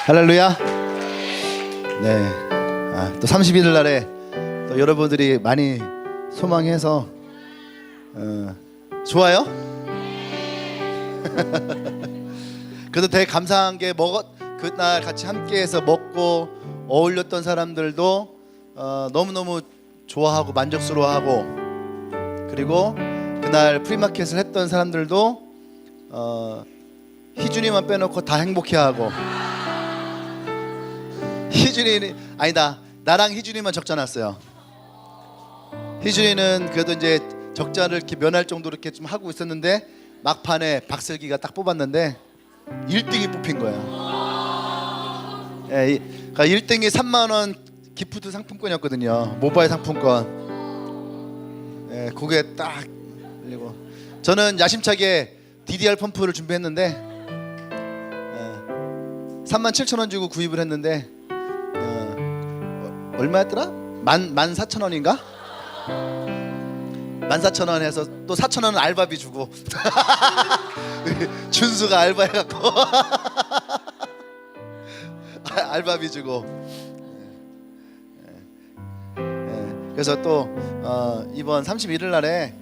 할렐루야. 네. 또 31일 날에 또 여러분들이 많이 소망해서 좋아요? 그래도 되게 감사한 게 그날 같이 함께해서 먹고 어울렸던 사람들도 너무너무 좋아하고 만족스러워하고, 그리고 그날 프리마켓을 했던 사람들도 희준이만 빼놓고 다 행복해하고. 희준이 아니다, 나랑 희준이만 적자 났어요. 희준이는 그래도 이제 적자를 이렇게 면할 정도로 이렇게 좀 하고 있었는데 막판에 박슬기가 딱 뽑았는데 1등이 뽑힌 거야. 예, 그러니까 1등이 3만 원 기프트 상품권이었거든요. 모바일 상품권. 예, 그게 딱 그리고 저는 야심차게 DDR 펌프를 준비했는데 37,000원 주고 구입을 했는데 얼마였더라? 14,000원인가? 14,000원 해서 또 4,000원은 알바비 주고 준수가 알바해갖고 알바비 주고. 그래서 또 이번 31일 날에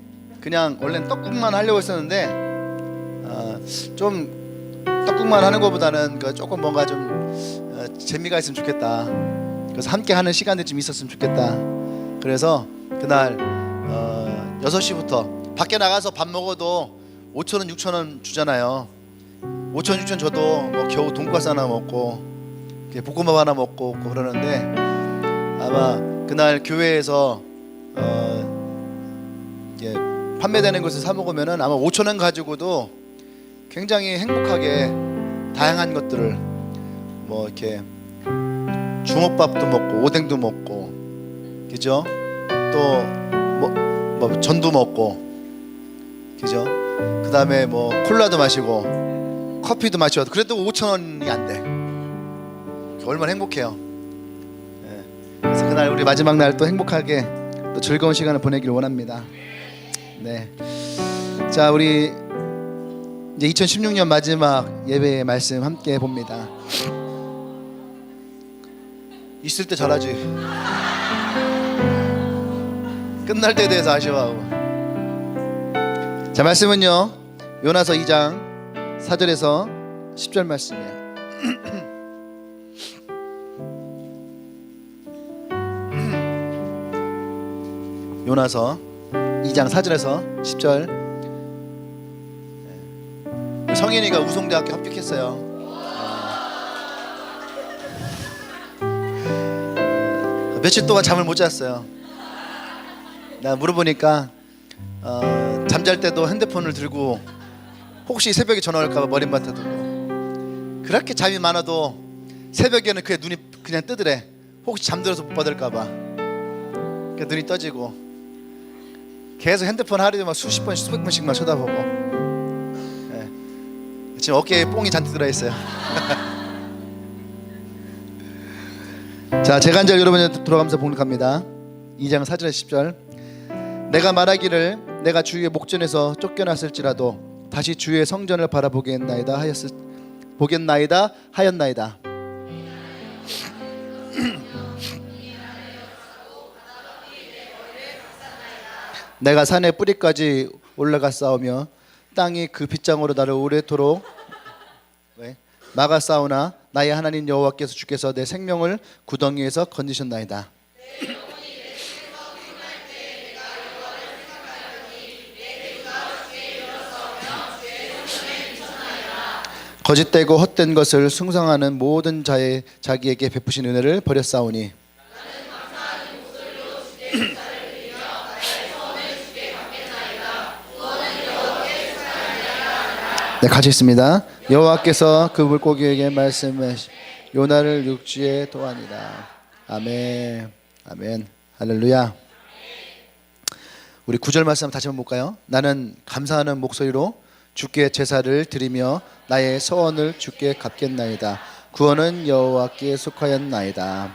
그냥 원래는 떡국만 하려고 했었는데 좀 떡국만 하는 것보다는 조금 뭔가 좀 재미가 있으면 좋겠다. 그래서 함께 하는 시간들이 좀 있었으면 좋겠다. 그래서 그날 6시부터 밖에 나가서 밥 먹어도 5,000원 6,000원 주잖아요. 5,000원 6,000원 줘도 뭐 겨우 돈가스 하나 먹고 볶음밥 하나 먹고 그러는데, 아마 그날 교회에서 이제 판매되는 것을 사 먹으면은 아마 5,000원 가지고도 굉장히 행복하게 다양한 것들을 뭐 이렇게 주먹밥도 먹고 오뎅도 먹고, 그죠? 또 뭐 전도 먹고, 그죠? 그 다음에 뭐 콜라도 마시고 커피도 마셔도 그래도 5,000원이 안 돼. 얼마나 행복해요. 예. 그래서 그날 우리 마지막 날 또 행복하게 또 즐거운 시간을 보내길 원합니다. 네. 자, 우리 이제 2016년 마지막 예배의 말씀 함께 봅니다. 있을 때 잘하지. 끝날 때에 대해서 아쉬워하고. 자, 말씀은요 요나서 2장 4절에서 10절 말씀이에요. 요나서 2장 4절에서 10절. 성인이가 우송대학교 합격했어요. 며칠 동안 잠을 못 잤어요. 나 물어보니까 잠잘 때도 핸드폰을 들고 혹시 새벽에 전화 올까 봐 머리맡에 두고, 그렇게 잠이 많아도 새벽에는 그의 눈이 그냥 뜨더래. 혹시 잠들어서 못 받을까 봐 그 눈이 떠지고 계속 핸드폰 하루에 막 수십 번씩 수백 번씩만 쳐다보고. 네. 지금 어깨에 뽕이 잔뜩 들어있어요. 자, 제간절 여러분이 돌아가면서 봉독합니다. 2장 4절에서 10절. 내가 말하기를 내가 주의 목전에서 쫓겨났을지라도 다시 주의 성전을 바라보겠나이다 하였나이다. 내가 산의 뿌리까지 올라갔사오며 땅이 그 빗장으로 나를 오래도록 막았사오나 나의 하나님 여호와께서 주께서 내 생명을 구덩이에서 건지셨나이다. 거짓되고 헛된 것을 숭상하는 모든 자의 자기에게 베푸신 은혜를 버렸사오니. 네, 같이 있습니다. 여호와께서 그 물고기에게 말씀하시 요나를 육지에 도하니라. 아멘. 아멘. 할렐루야. 우리 9절 말씀 다시 한번 볼까요? 나는 감사하는 목소리로 주께 제사를 드리며 나의 서원을 주께 갚겠나이다. 구원은 여호와께 속하였나이다.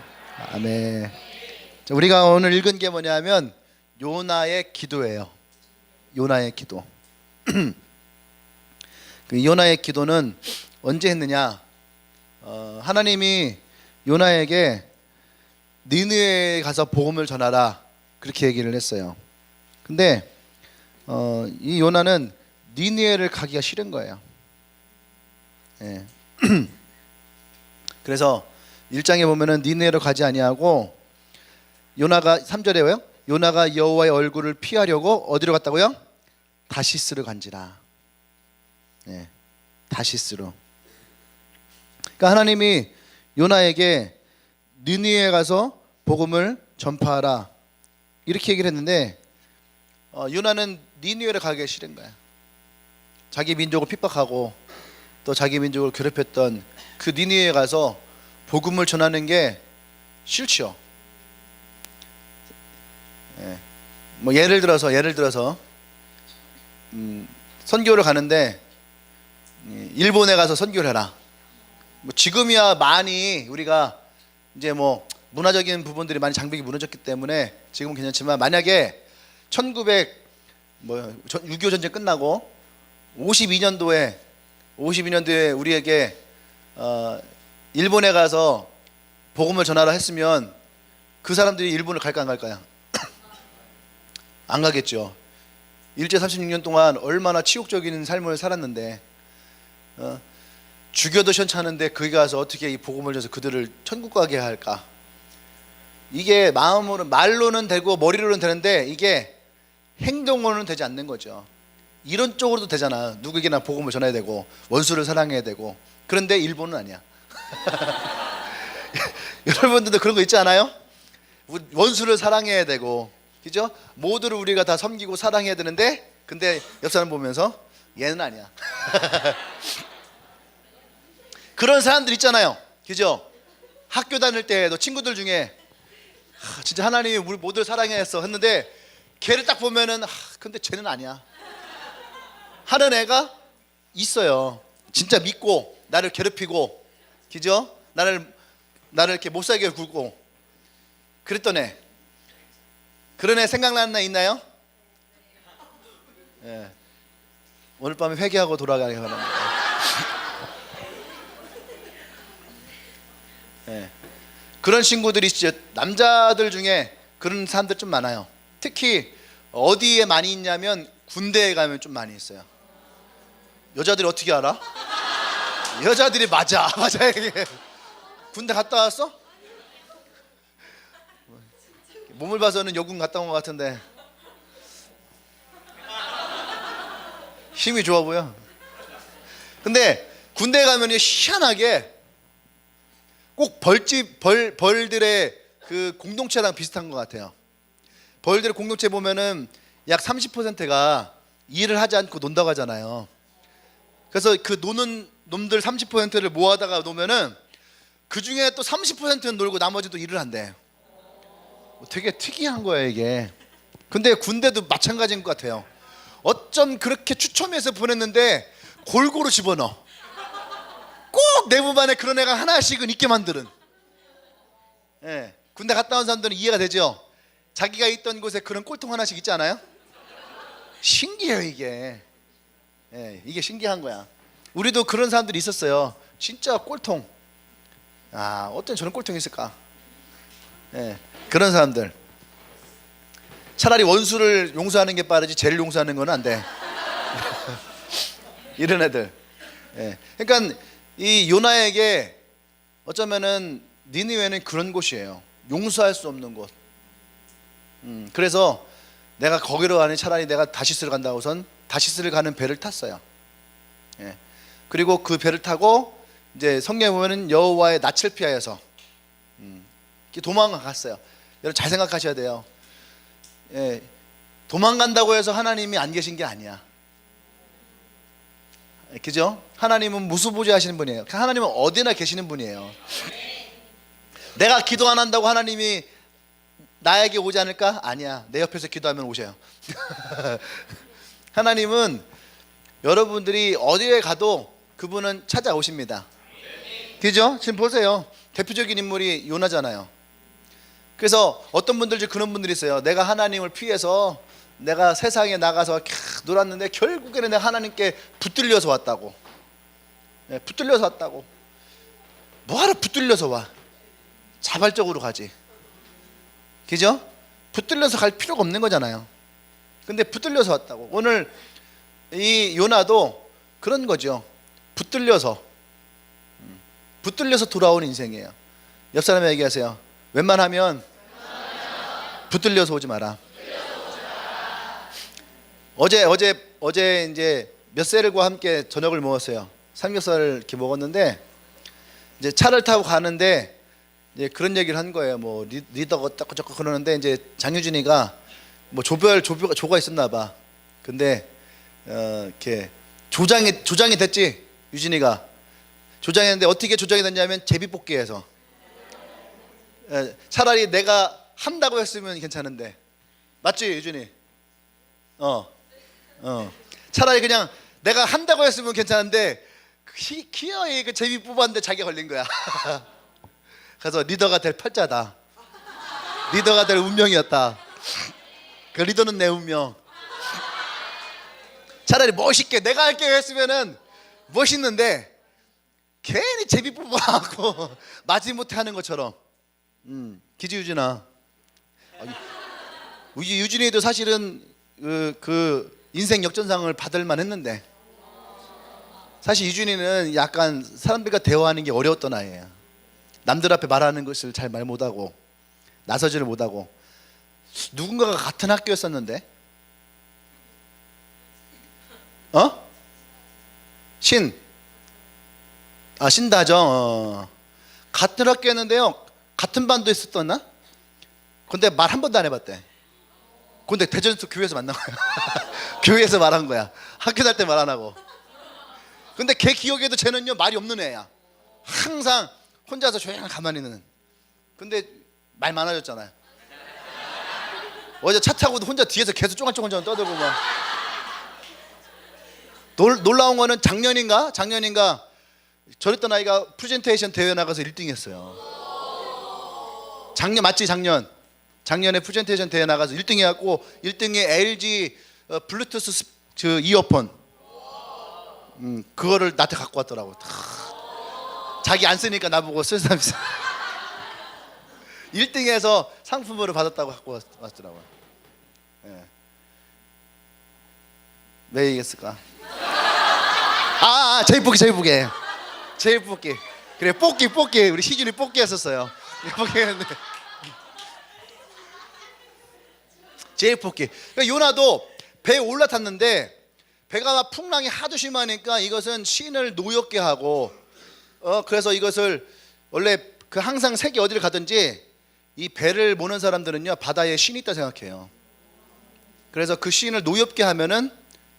아멘. 자, 우리가 오늘 읽은 게 뭐냐면 요나의 기도예요. 요나의 기도. 그 요나의 기도는 언제 했느냐? 하나님이 요나에게 니느웨에 가서 복음을 전하라 그렇게 얘기를 했어요. 근데 이 요나는 니느웨를 가기가 싫은 거예요. 예. 그래서 1장에 보면은 니느웨로 가지 아니하고 요나가 3절에 왜요? 요나가 여호와의 얼굴을 피하려고 어디로 갔다고요? 다시스로 간지라. 예. 다시스로. 그러니까 하나님이 요나에게 니느웨에 가서 복음을 전파하라 이렇게 얘기를 했는데 요나는 니느웨를 가기 싫은 거야. 자기 민족을 핍박하고 또 자기 민족을 괴롭혔던 그 니느웨에 가서 복음을 전하는 게 싫죠. 예. 뭐 예를 들어서 선교를 가는데 일본에 가서 선교를 해라. 뭐 지금이야 많이 우리가 이제 뭐 문화적인 부분들이 많이 장벽이 무너졌기 때문에 지금은 괜찮지만 만약에 6.25 전쟁 끝나고 52년도에 우리에게 일본에 가서 복음을 전하라 했으면 그 사람들이 일본을 갈까 안 갈까요? 안 가겠죠. 일제 36년 동안 얼마나 치욕적인 삶을 살았는데 죽여도 시원찮은데 거기 가서 어떻게 이 복음을 줘서 그들을 천국 가게 할까? 이게 말로는 되고 머리로는 되는데 이게 행동으로는 되지 않는 거죠. 이론적으로도 되잖아. 누구에게나 복음을 전해야 되고 원수를 사랑해야 되고. 그런데 일본은 아니야. 여러분들도 그런 거 있지 않아요? 원수를 사랑해야 되고, 그죠? 모두를 우리가 다 섬기고 사랑해야 되는데, 근데 옆 사람 보면서 얘는 아니야. 그런 사람들 있잖아요, 그죠? 학교 다닐 때도 친구들 중에 진짜 하나님이 우리 모두를 사랑했어 했는데 걔를 딱 보면은 근데 쟤는 아니야 하는 애가 있어요. 진짜 믿고 나를 괴롭히고, 그죠? 나를 이렇게 못 살게 굴고 그랬던 애. 그런 애 생각나는 애 있나요? 예. 오늘 밤에 회개하고 돌아가기 바랍니다. 예. 그런 친구들이 있죠. 남자들 중에 그런 사람들 좀 많아요. 특히 어디에 많이 있냐면 군대에 가면 좀 많이 있어요. 여자들이 어떻게 알아? 여자들이 맞아. 군대 갔다 왔어? 몸을 봐서는 여군 갔다 온 것 같은데 힘이 좋아 보여. 근데 군대 가면 희한하게 꼭 벌들의 그 공동체랑 비슷한 것 같아요. 벌들의 공동체 보면은 약 30%가 일을 하지 않고 논다고 하잖아요. 그래서 그 노는 놈들 30%를 모아다가 놓으면은 그 중에 또 30%는 놀고 나머지도 일을 한대. 되게 특이한 거예요 이게. 근데 군대도 마찬가지인 것 같아요. 어쩜 그렇게 추첨해서 보냈는데 골고루 집어넣어. 꼭 내부반에 그런 애가 하나씩은 있게 만드는. 예, 군대 갔다 온 사람들은 이해가 되죠. 자기가 있던 곳에 그런 꼴통 하나씩 있지 않아요? 신기해요 이게. 예, 이게 신기한 거야. 우리도 그런 사람들이 있었어요. 진짜 꼴통. 어떤 저런 꼴통이 있을까? 예, 그런 사람들. 차라리 원수를 용서하는 게 빠르지 죄를 용서하는 건 안 돼. 이런 애들. 예, 그러니까 이 요나에게 어쩌면은 니느웨는 그런 곳이에요. 용서할 수 없는 곳. 그래서 내가 거기로 가니 차라리 내가 다시스를 간다고선 다시스를 가는 배를 탔어요. 예. 그리고 그 배를 타고 이제 성경에 보면은 여호와의 낯을 피하여서 도망갔어요. 여러분 잘 생각하셔야 돼요. 예. 도망간다고 해서 하나님이 안 계신 게 아니야. 그죠? 하나님은 무수보지하시는 분이에요. 하나님은 어디나 계시는 분이에요. 내가 기도 안 한다고 하나님이 나에게 오지 않을까? 아니야. 내 옆에서 기도하면 오셔요. 하나님은 여러분들이 어디에 가도 그분은 찾아오십니다. 그죠? 지금 보세요. 대표적인 인물이 요나잖아요. 그래서 어떤 분들 중 그런 분들이 있어요. 내가 하나님을 피해서 내가 세상에 나가서 놀았는데 결국에는 내가 하나님께 붙들려서 왔다고. 붙들려서 왔다고. 뭐하러 붙들려서 와? 자발적으로 가지. 그죠? 붙들려서 갈 필요가 없는 거잖아요. 근데 붙들려서 왔다고. 오늘 이 요나도 그런 거죠. 붙들려서 돌아온 인생이에요. 옆 사람에 얘기하세요. 웬만하면 붙들려서 오지 마라. 어제 이제 몇 셀과 함께 저녁을 먹었어요. 삼겹살을 이렇게 먹었는데 이제 차를 타고 가는데 이제 그런 얘기를 한 거예요. 뭐 리더가 어쩌고 그러는데 이제 장유진이가 뭐 조가 있었나 봐. 근데 이렇게 조장이 됐지. 유진이가 조장했는데 어떻게 조장이 됐냐면 제비뽑기에서. 차라리 내가 한다고 했으면 괜찮은데 맞지 유진이? 차라리 그냥 내가 한다고 했으면 괜찮은데 기어이 그 제비 뽑았는데 자기가 걸린 거야. 그래서 리더가 될 팔자다. 리더가 될 운명이었다. 그 리더는 내 운명. 차라리 멋있게 내가 할게 했으면은 멋있는데 괜히 제비 뽑아갖고 마지못해 하는 것처럼. 기지 유진아. 유진이도 사실은 그 인생 역전상을 받을 만했는데 사실 유진이는 약간 사람들과 대화하는 게 어려웠던 아이예요. 남들 앞에 말하는 것을 잘 말 못하고 나서지를 못하고. 누군가가 같은 학교였었는데 신다정 같은 학교였는데요. 같은 반도 있었었나? 근데 말 한 번도 안 해봤대. 근데 대전에서 교회에서 만난 거야. 교회에서 말한 거야. 학교 다닐 때 말 안 하고. 근데 걔 기억에도 쟤는요 말이 없는 애야. 항상 혼자서 조용히 가만히 있는. 근데 말 많아졌잖아요. 어제 차 타고도 혼자 뒤에서 계속 쫑알쫑알 떠들고 막. 놀라운 거는 작년인가 저랬던 아이가 프레젠테이션 대회 나가서 1등 했어요. 작년 맞지? 작년에 프레젠테이션 대회 나가서 1등 해갖고 1등에 LG 블루투스 이어폰 그거를 나한테 갖고 왔더라고. 자기 안 쓰니까 나보고 쓸사면서 1등해서 상품으로 받았다고 갖고 왔더라고요. 예. 왜 얘기했을까? 제일 뽑기. 그래 뽑기 우리 희준이 뽑기 했었어요. 뽑기 했는데 제일 뽑기. 그러니까 요나도 배에 올라탔는데 배가 풍랑이 하도 심하니까 이것은 신을 노엽게 하고 그래서 이것을 원래 그 항상 색이 어디를 가든지 이 배를 모는 사람들은요 바다에 신이 있다 생각해요. 그래서 그 신을 노엽게 하면은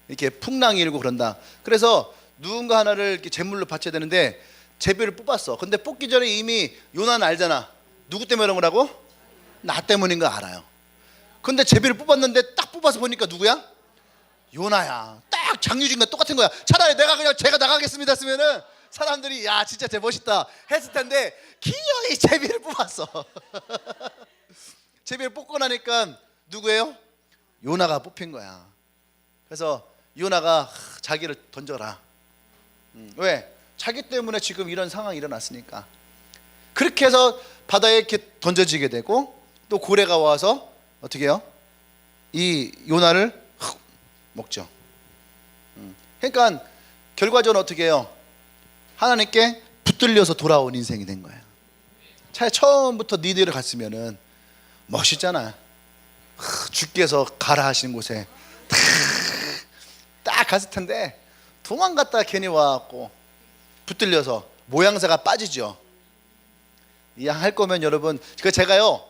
이렇게 풍랑이 일고 그런다. 그래서 누군가 하나를 이렇게 제물로 바쳐야 되는데 제비를 뽑았어. 근데 뽑기 전에 이미 요나는 알잖아. 누구 때문에 그런 거라고? 나 때문인 거 알아요. 근데 제비를 뽑았는데 딱 뽑아서 보니까 누구야? 요나야. 딱 장유진과 똑같은 거야. 차라리 내가 그냥 제가 나가겠습니다 했으면은 사람들이 야 진짜 쟤 멋있다 했을 텐데 기어이 제비를 뽑았어. 제비를 뽑고 나니까 누구예요? 요나가 뽑힌 거야. 그래서 요나가 자기를 던져라. 왜? 자기 때문에 지금 이런 상황이 일어났으니까. 그렇게 해서 바다에 이렇게 던져지게 되고 또 고래가 와서 어떻게 해요? 이 요나를 먹죠. 그러니까 결과적으로 어떻게 해요? 하나님께 붙들려서 돌아온 인생이 된 거예요. 차라리 처음부터 니들을 갔으면은 멋있잖아. 주께서 가라 하시는 곳에 딱 갔을 텐데 도망갔다가 괜히 와갖고 붙들려서 모양새가 빠지죠. 이왕할 거면 여러분 제가요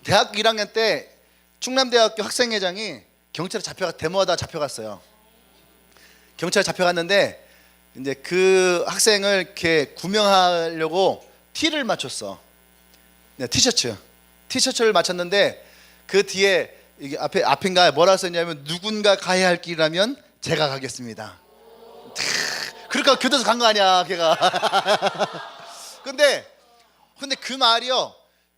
대학교 1학년 때 충남대학교 학생회장이 경찰에 데모하다 잡혀갔어요. 경찰에 잡혀갔는데 이제 그 학생을 이렇게 구명하려고 티를 맞췄어. 네, 티셔츠를 맞췄는데 그 뒤에 이게 앞인가 뭐라 썼냐면 누군가 가야 할 길이라면 제가 가겠습니다. 그러니까 교도소 간 거 아니야 걔가. 근데 그 말이요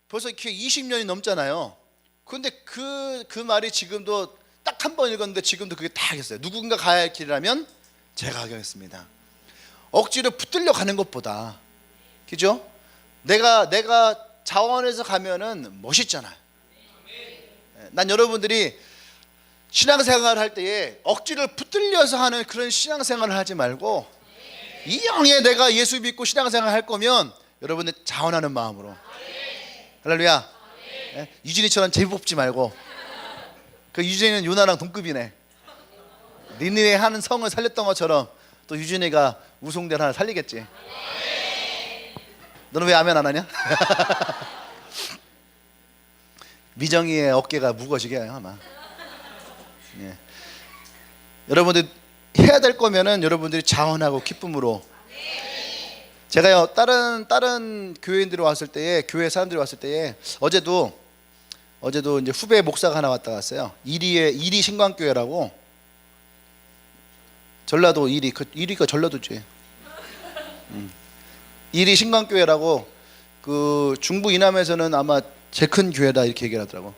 벌써 20년이 넘잖아요. 근데 그 말이 지금도 딱 한 번 읽었는데 지금도 그게 딱 있어요. 누군가 가야 할 길이라면 제가 가겠습니다. 억지로 붙들려 가는 것보다, 그죠? 내가 자원해서 가면은 멋있잖아요. 난 여러분들이 신앙생활을 할 때에 억지를 붙들려서 하는 그런 신앙생활을 하지 말고, 이 영에 내가 예수 믿고 신앙생활 할 거면 여러분들 자원하는 마음으로. 할렐루야. 유진이처럼 제비 뽑지 말고. 그 유진이는 요나랑 동급이네. 니네 하는 성을 살렸던 것처럼 또 유진이가 우송대를 하나 살리겠지. 너는 왜 아멘 안 하냐? 미정이의 어깨가 무거워지게 해요 아마. 예. 여러분들 해야 될 거면은 여러분들이 자원하고 기쁨으로. 제가요 다른 교회인들이 왔을 때에, 교회 사람들이 왔을 때에, 어제도 이제 후배 목사가 하나 왔다 갔어요. 이리 신광교회라고. 전라도 이리가 전라도지. 이리 신광교회라고, 그 중부 이남에서는 아마 제일 큰 교회다 이렇게 얘기를 하더라고.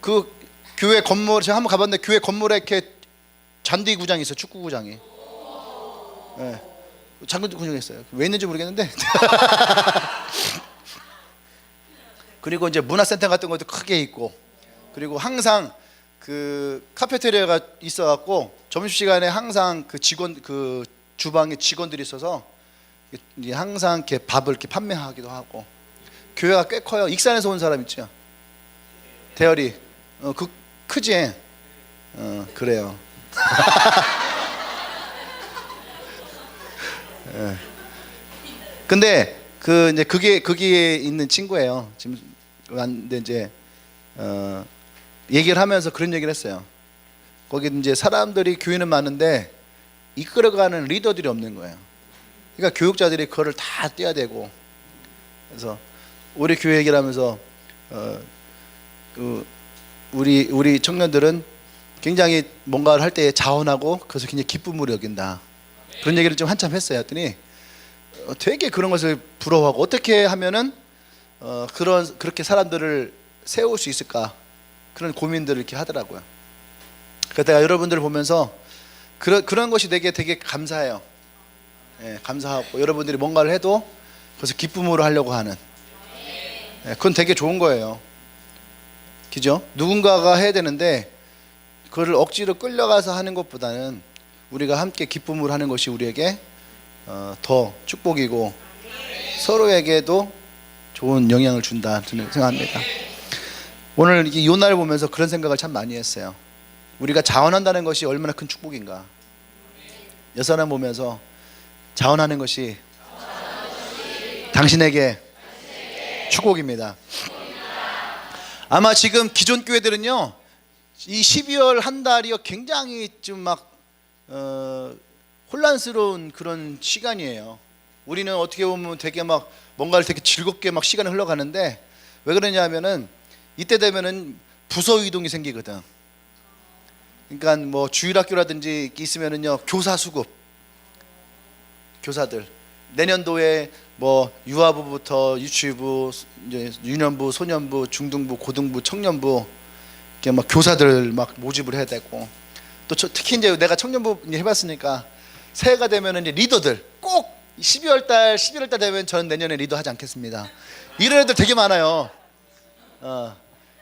그 교회 건물, 제가 한번 가봤는데 교회 건물에 이렇게 잔디 구장이 있어요. 축구 구장이. 네. 장군도 구경했어요. 왜 있는지 모르겠는데. 그리고 이제 문화센터 같은 것도 크게 있고, 그리고 항상 그 카페테리아가 있어갖고 점심시간에 항상 그 주방에 직원들이 있어서 항상 이렇게 밥을 이렇게 판매하기도 하고. 교회가 꽤 커요. 익산에서 온 사람 있죠. 대열이. 크지. 그래요. 근데 이제 그게 있는 친구예요. 지금 왔는데 이제 얘기를 하면서 그런 얘기를 했어요. 거기 이제 사람들이, 교회는 많은데 이끌어가는 리더들이 없는 거예요. 그러니까 교육자들이 그거를 다 떼야 되고. 그래서 우리 교회 얘기를 하면서 우리 청년들은 굉장히 뭔가를 할 때 자원하고 그래서 굉장히 기쁨으로 여긴다. 그런 얘기를 좀 한참 했어요. 했더니 되게 그런 것을 부러워하고, 어떻게 하면은 그렇게 사람들을 세울 수 있을까, 그런 고민들을 이렇게 하더라고요. 그래서 내가 여러분들을 보면서 그런 것이 되게 감사해요. 예, 감사하고, 여러분들이 뭔가를 해도 그래서 기쁨으로 하려고 하는, 예, 그건 되게 좋은 거예요. 그죠? 누군가가 해야 되는데 그거를 억지로 끌려가서 하는 것보다는 우리가 함께 기쁨으로 하는 것이 우리에게 더 축복이고 서로에게도 좋은 영향을 준다 저는 생각합니다. 오늘 이 요나를 보면서 그런 생각을 참 많이 했어요. 우리가 자원한다는 것이 얼마나 큰 축복인가. 여사람 보면서 자원하는 것이 당신에게 축복입니다. 아마 지금 기존 교회들은요, 이 12월 한 달이요 굉장히 좀 막 혼란스러운 그런 시간이에요. 우리는 어떻게 보면 되게 막 뭔가를 되게 즐겁게 막 시간이 흘러가는데, 왜 그러냐면은 이때 되면은 부서 이동이 생기거든. 그러니까 뭐 주일학교라든지 있으면은요, 교사 수급, 교사들 내년도에 뭐 유아부부터 유치부, 이제 유년부, 소년부, 중등부, 고등부, 청년부 이렇게 막 교사들 막 모집을 해야 되고, 또 특히 이제 내가 청년부 해봤으니까 새해가 되면은 이제 리더들 꼭 11월 달 되면 저는 내년에 리더 하지 않겠습니다. 이런 애들 되게 많아요.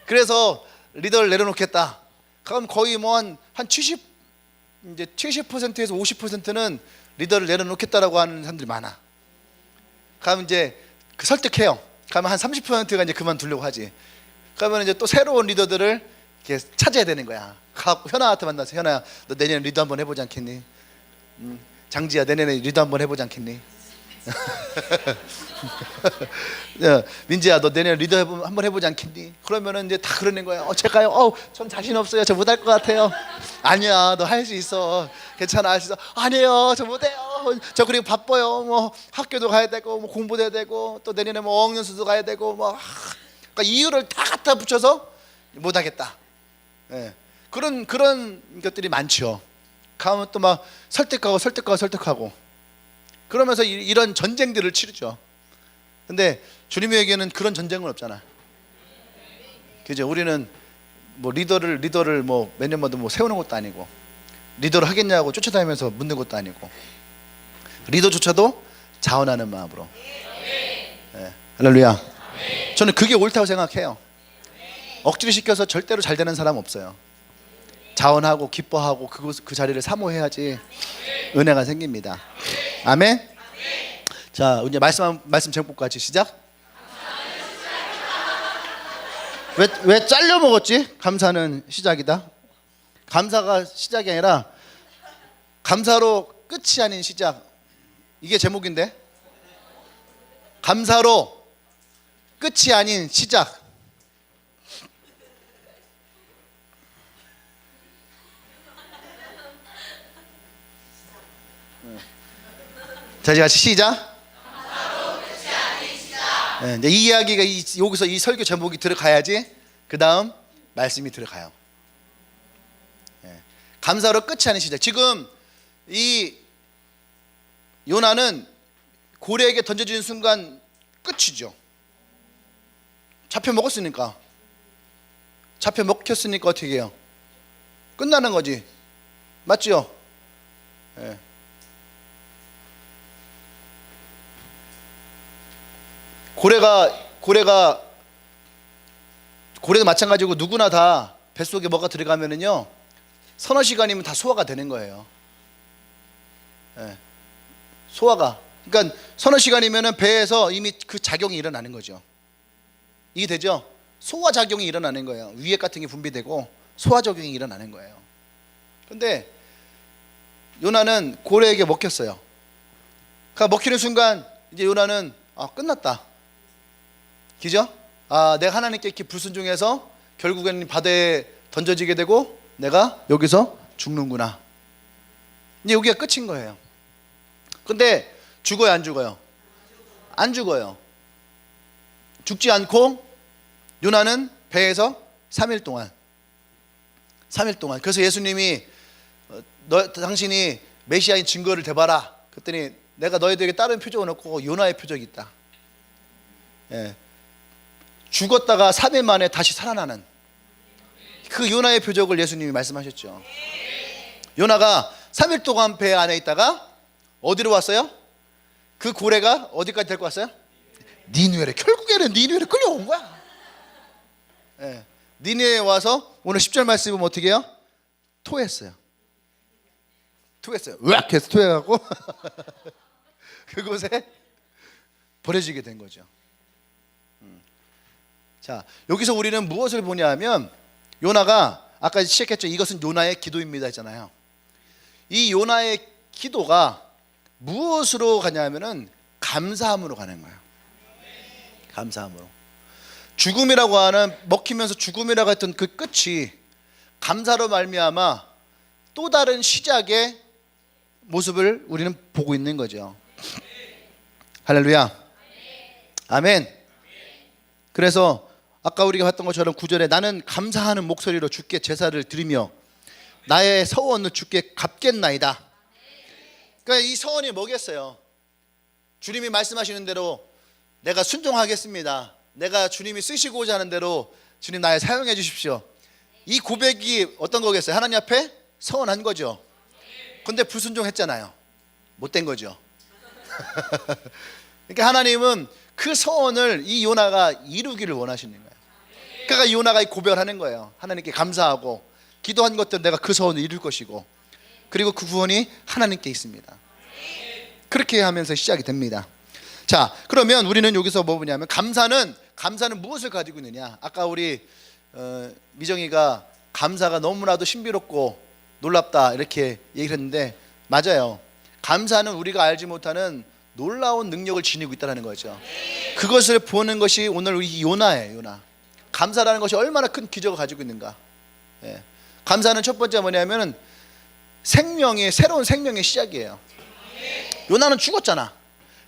그래서 리더를 내려놓겠다. 그럼 거의 뭐 한 70%에서 50%는 리더를 내려놓겠다라고 하는 사람들이 많아. 그럼 이제 설득해요. 그러면 한 30%가 이제 그만두려고 하지. 그러면 이제 또 새로운 리더들을 이렇게 찾아야 되는 거야. 가고 현아한테 만나서, 현아야, 너 내년에 리더 한번 해보지 않겠니? 장지야, 내년에 리더 한번 해보지 않겠니? 민지야, 너 내년에 리더 한번 해보지 않겠니? 그러면은 이제 다 그러는 거야. 제가요, 전 자신 없어요. 저 못할 것 같아요. 아니야, 너 할 수 있어. 괜찮아, 할 수 있어. 아니에요, 저 못해요. 저 그리고 바빠요. 뭐 학교도 가야 되고, 뭐 공부도 해야 되고, 또 내년에 뭐 어학연수도 가야 되고, 뭐 그러니까 이유를 다 갖다 붙여서 못하겠다. 예. 그런 것들이 많죠. 가면 또 막 설득하고 그러면서 이런 전쟁들을 치르죠. 근데 주님에게는 그런 전쟁은 없잖아. 그죠? 우리는 뭐 리더를 뭐 몇 년마다 뭐 세우는 것도 아니고, 리더를 하겠냐고 쫓아다니면서 묻는 것도 아니고. 리더조차도 자원하는 마음으로. 네. 할렐루야. 저는 그게 옳다고 생각해요. 억지로 시켜서 절대로 잘 되는 사람 없어요. 자원하고 기뻐하고 그 자리를 사모해야지 은혜가 생깁니다. 아멘. 자, 이제 말씀 제목까지 시작. 왜 잘려 먹었지? 감사는 시작이다. 감사가 시작이 아니라 감사로 끝이 아닌 시작. 이게 제목인데, 감사로 끝이 아닌 시작. 자, 이제 같이 시작. 네, 이제 이 이야기가 여기서 이 설교 제목이 들어가야지 그 다음 말씀이 들어가요. 네, 감사로 끝이 아닌 시작. 지금 이 요나는 고래에게 던져진 순간 끝이죠. 잡혀 먹었으니까. 잡혀 먹혔으니까 어떻게 해요? 끝나는 거지. 맞죠? 네. 고래도 마찬가지고 누구나 다 뱃속에 뭐가 들어가면은요 서너 시간이면 다 소화가 되는 거예요. 네. 소화가. 그러니까 서너 시간이면은 배에서 이미 그 작용이 일어나는 거죠. 이게 되죠? 소화 작용이 일어나는 거예요. 위액 같은 게 분비되고 소화 작용이 일어나는 거예요. 그런데 요나는 고래에게 먹혔어요. 그러니까 먹히는 순간 이제 요나는 끝났다. 그죠? 내가 하나님께 이렇게 불순종해서 결국에는 바다에 던져지게 되고 내가 여기서 죽는구나. 이제 여기가 끝인 거예요. 근데 죽어요, 안 죽어요? 안 죽어요. 죽지 않고 요나는 배에서 3일 동안. 그래서 예수님이 당신이 메시아인 증거를 대봐라. 그랬더니 내가 너희들에게 다른 표적은 없고 요나의 표적이 있다. 예. 죽었다가 3일 만에 다시 살아나는 그 요나의 표적을 예수님이 말씀하셨죠. 요나가 3일 동안 배 안에 있다가 어디로 왔어요? 그 고래가 어디까지 데리고 왔어요? 니느웨로. 결국에는 니느웨로 끌려온 거야. 예. 니느웨에 와서 오늘 10절 말씀 보면 어떻게 해요? 토했어요. 으악 해서 토해갖고 그곳에 버려지게 된 거죠. 자, 여기서 우리는 무엇을 보냐면 요나가 아까 시작했죠. 이것은 요나의 기도입니다 했잖아요. 이 요나의 기도가 무엇으로 가냐면은 감사함으로 가는 거예요. 감사함으로. 죽음이라고 하는, 먹히면서 죽음이라고 했던 그 끝이 감사로 말미암아 또 다른 시작의 모습을 우리는 보고 있는 거죠. 할렐루야. 아멘. 그래서 아까 우리가 봤던 것처럼 9절에 나는 감사하는 목소리로 주께 제사를 드리며 나의 서원을 주께 갚겠나이다. 그러니까 이 서원이 뭐겠어요? 주님이 말씀하시는 대로 내가 순종하겠습니다. 내가 주님이 쓰시고자 하는 대로 주님 나에 사용해 주십시오. 이 고백이 어떤 거겠어요? 하나님 앞에 서원한 거죠. 근데 불순종했잖아요. 못된 거죠. 그러니까 하나님은 그 서원을 이 요나가 이루기를 원하시는 거예요. 그러니까 요나가 고백을 하는 거예요. 하나님께 감사하고 기도한 것들 내가 그 서원을 이룰 것이고 그리고 그 구원이 하나님께 있습니다. 그렇게 하면서 시작이 됩니다. 자, 그러면 우리는 여기서 뭐 보냐면 감사는 무엇을 가지고 있느냐. 아까 우리 미정이가 감사가 너무나도 신비롭고 놀랍다 이렇게 얘기를 했는데 맞아요. 감사는 우리가 알지 못하는 놀라운 능력을 지니고 있다는 거죠. 그것을 보는 것이 오늘 우리 요나예요. 요나. 감사라는 것이 얼마나 큰 기적을 가지고 있는가. 예. 감사는 첫 번째 뭐냐면 새로운 생명의 시작이에요. 요나는 죽었잖아.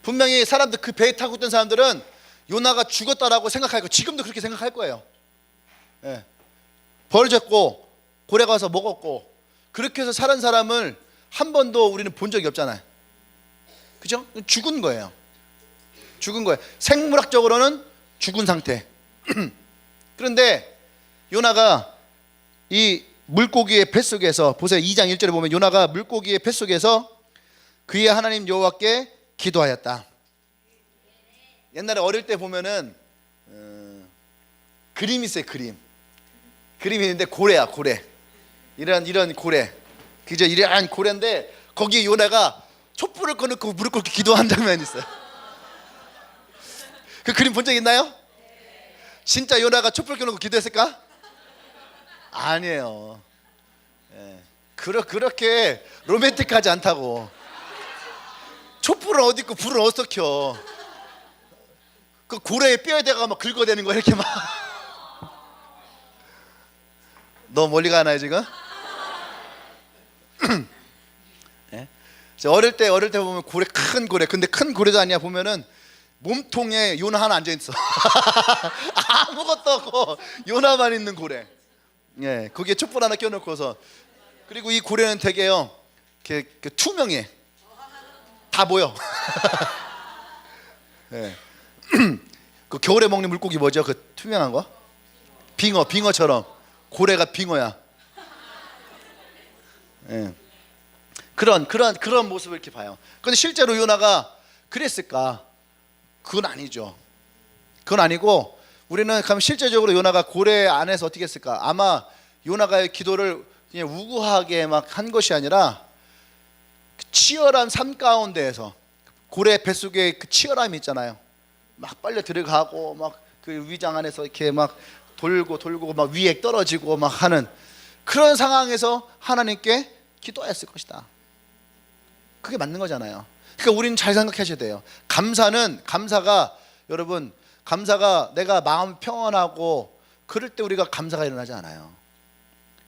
분명히 사람들 그 배에 타고 있던 사람들은 요나가 죽었다라고 생각할 거예요. 지금도 그렇게 생각할 거예요. 예. 버려졌고 고래가 와서 먹었고 그렇게 해서 살은 사람을 한 번도 우리는 본 적이 없잖아요. 그죠? 죽은 거예요. 생물학적으로는 죽은 상태. 그런데 요나가 이 물고기의 뱃속에서 보세요. 2장 1절에 보면 요나가 물고기의 뱃속에서 그의 하나님 여호와께 기도하였다. 옛날에 어릴 때 보면은 그림이 있어요. 그림이 있는데 고래야, 고래. 이런 고래, 그죠? 이런 고래인데 거기에 요나가 촛불을 꺼놓고 무릎 꿇고 기도한 장면이 있어요. 그 그림 본 적 있나요? 진짜 요나가 촛불 켜놓고 기도했을까? 아니에요. 예. 그렇게 로맨틱하지 않다고. 촛불은 어디 있고 불은 어디서 켜? 그 고래의 뼈에다가 막 긁어대는 거 이렇게 막. 너 멀리 가나요 지금? 예? 어릴 때 보면 고래, 큰 고래. 근데 큰 고래도 아니야. 보면은 몸통에 요나 하나 앉아 있어. 아무것도 없고 요나만 있는 고래. 예, 거기에 촛불 하나 껴놓고서. 그리고 이 고래는 되게요, 그 투명해. 다 보여. 예. 그 겨울에 먹는 물고기 뭐죠? 그 투명한 거? 빙어처럼. 고래가 빙어야. 예. 그런 모습을 이렇게 봐요. 근데 실제로 요나가 그랬을까? 그건 아니죠. 그건 아니고, 우리는 그럼 실제적으로 요나가 고래 안에서 어떻게 했을까? 아마 요나가의 기도를 그냥 우구하게 막 한 것이 아니라 치열한 삶 가운데에서, 고래 뱃속에 그 치열함이 있잖아요. 막 빨려 들어가고 막 그 위장 안에서 이렇게 막 돌고 막 위에 떨어지고 막 하는 그런 상황에서 하나님께 기도했을 것이다. 그게 맞는 거잖아요. 그러니까 우리는 잘 생각하셔야 돼요. 감사가 여러분, 감사가 내가 마음 평안하고 그럴 때 우리가 감사가 일어나지 않아요.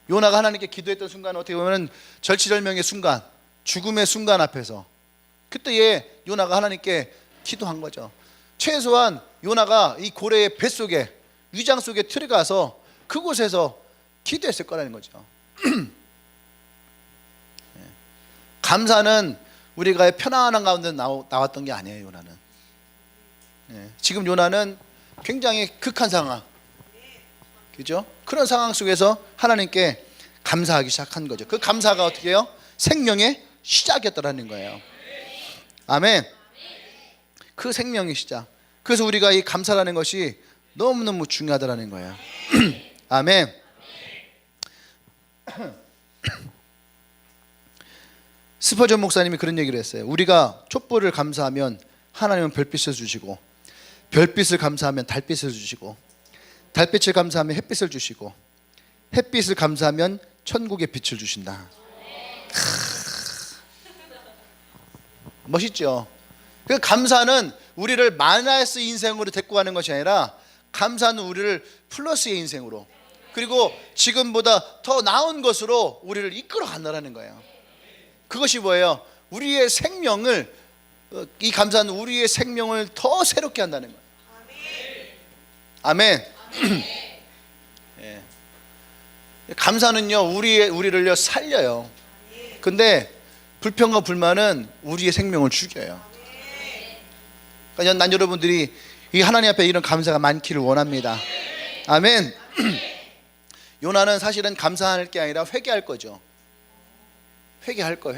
요나가 하나님께 기도했던 순간 어떻게 보면 절치절명의 순간, 죽음의 순간 앞에서 그때에 요나가 하나님께 기도한 거죠. 최소한 요나가 이 고래의 뱃속에, 위장 속에 들어가서 그곳에서 기도했을 거라는 거죠. 감사는 우리가 편안한 가운데 나왔던 게 아니에요. 요나는. 지금 요나는 굉장히 극한 상황, 그죠? 그런 상황 속에서 하나님께 감사하기 시작한 거죠. 그 감사가 어떻게 해요? 생명의 시작이었다라는 거예요. 아멘. 그 생명의 시작. 그래서 우리가 이 감사라는 것이 너무너무 중요하다라는 거예요. 아멘. 스퍼전 목사님이 그런 얘기를 했어요. 우리가 촛불을 감사하면 하나님은 별빛을 주시고, 별빛을 감사하면 달빛을 주시고, 달빛을 감사하면 햇빛을 주시고, 햇빛을 감사하면 천국의 빛을 주신다. 멋있죠? 그 감사는 우리를 마이너스 인생으로 데리고 가는 것이 아니라, 감사는 우리를 플러스의 인생으로, 그리고 지금보다 더 나은 것으로 우리를 이끌어 간다는 거예요. 그것이 뭐예요? 우리의 생명을, 이 감사는 우리의 생명을 더 새롭게 한다는 거예요. 아멘. 예. 감사는요, 우리를요 살려요. 근데 불평과 불만은 우리의 생명을 죽여요. 그러니까 난 여러분들이 이 하나님 앞에 이런 감사가 많기를 원합니다. 아멘. 요나는 사실은 감사할 게 아니라 회개할 거죠. 회개할 거.